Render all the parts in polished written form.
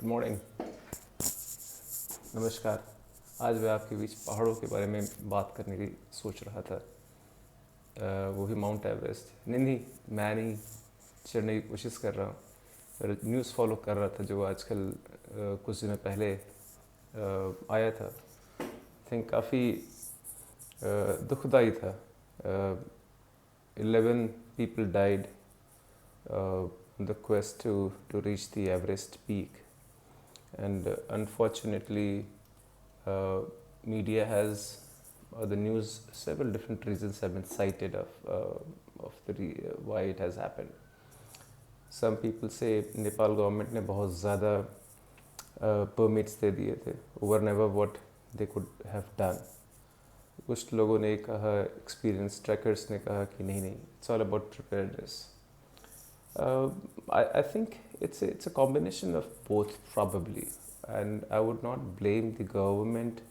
Good morning, नमस्कार। आज मैं आपके बीच पहाड़ों के बारे में बात करने की सोच रहा था। वो भी माउंट एवरेस्ट। नहीं, मैं नहीं चढ़ने की कोशिश कर रहा हूँ, पर न्यूज़ फॉलो कर रहा था जो आजकल कुछ दिनों पहले आया था। आई थिंक काफ़ी दुखदाई था। 11 people died on the quest to reach the Everest peak. And unfortunately, media has, or the news, several different reasons have been cited of why it has happened. Some people say Nepal government ने बहुत ज़्यादा permits दे दिए थे, over and above what they could have done. कुछ लोगों ने कहा, experience trackers ने कहा कि नहीं, it's all about preparedness. I think it's a combination of both probably, and I would not blame the government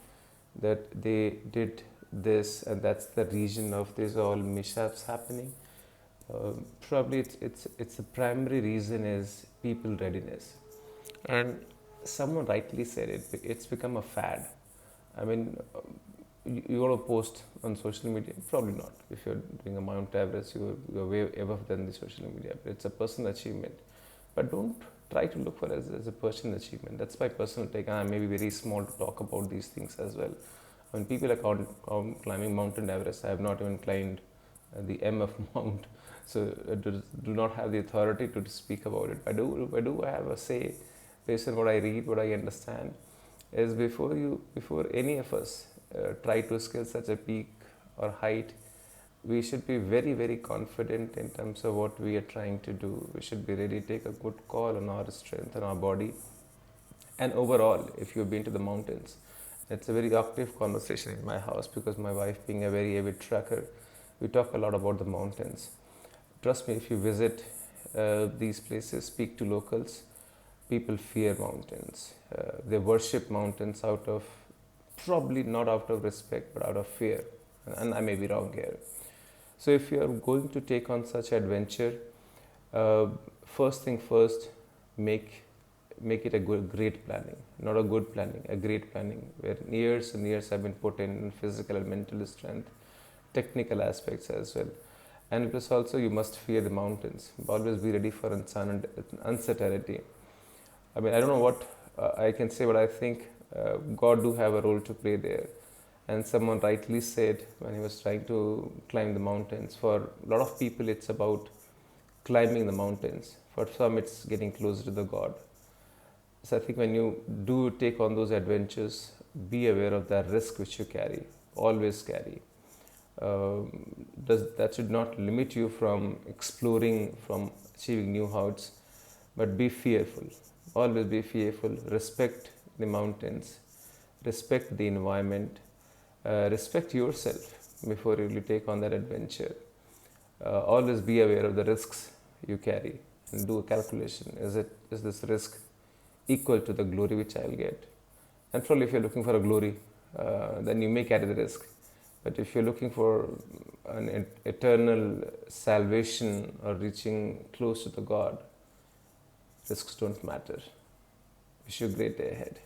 that they did this and that's the reason of this all mishaps happening. Probably it's the primary reason is people readiness, and someone rightly said it's become a fad. I mean, you want to post on social media? Probably not. If you're doing a Mount Everest, you're way above than the social media. But it's a personal achievement. But don't try to look for it as a personal achievement. That's my personal take. And I may be very small to talk about these things as well. When people are climbing Mount Everest, I have not even climbed the M of Mount. So do not have the authority to speak about it. I do have a say based on what I read, what I understand. Is before any of us try to scale such a peak or height, we should be very, very confident in terms of what we are trying to do. We should be ready to take a good call on our strength and our body. And overall, if you've been to the mountains, it's a very active conversation in my house because my wife being a very avid tracker, we talk a lot about the mountains. Trust me, if you visit these places, speak to locals, people fear mountains. They worship mountains out of, probably not out of respect, but out of fear. And I may be wrong here. So if you are going to take on such adventure, first thing first, make it a great planning. Not a good planning, a great planning, where years and years have been put in physical and mental strength, technical aspects as well. And plus also you must fear the mountains. Always be ready for uncertainty. I mean, I don't know what I can say, but I think God do have a role to play there. And someone rightly said when he was trying to climb the mountains, for a lot of people it's about climbing the mountains. For some it's getting closer to the God. So I think when you do take on those adventures, be aware of that risk which you carry. Always carry. That should not limit you from exploring, from achieving new heights, but be fearful. Always be fearful. Respect the mountains. Respect the environment. Respect yourself before you really take on that adventure. Always be aware of the risks you carry and do a calculation. Is this risk equal to the glory which I'll get? And probably if you're looking for a glory, then you may carry the risk. But if you're looking for an eternal salvation or reaching close to the God, risks don't matter. Wish you a great day ahead.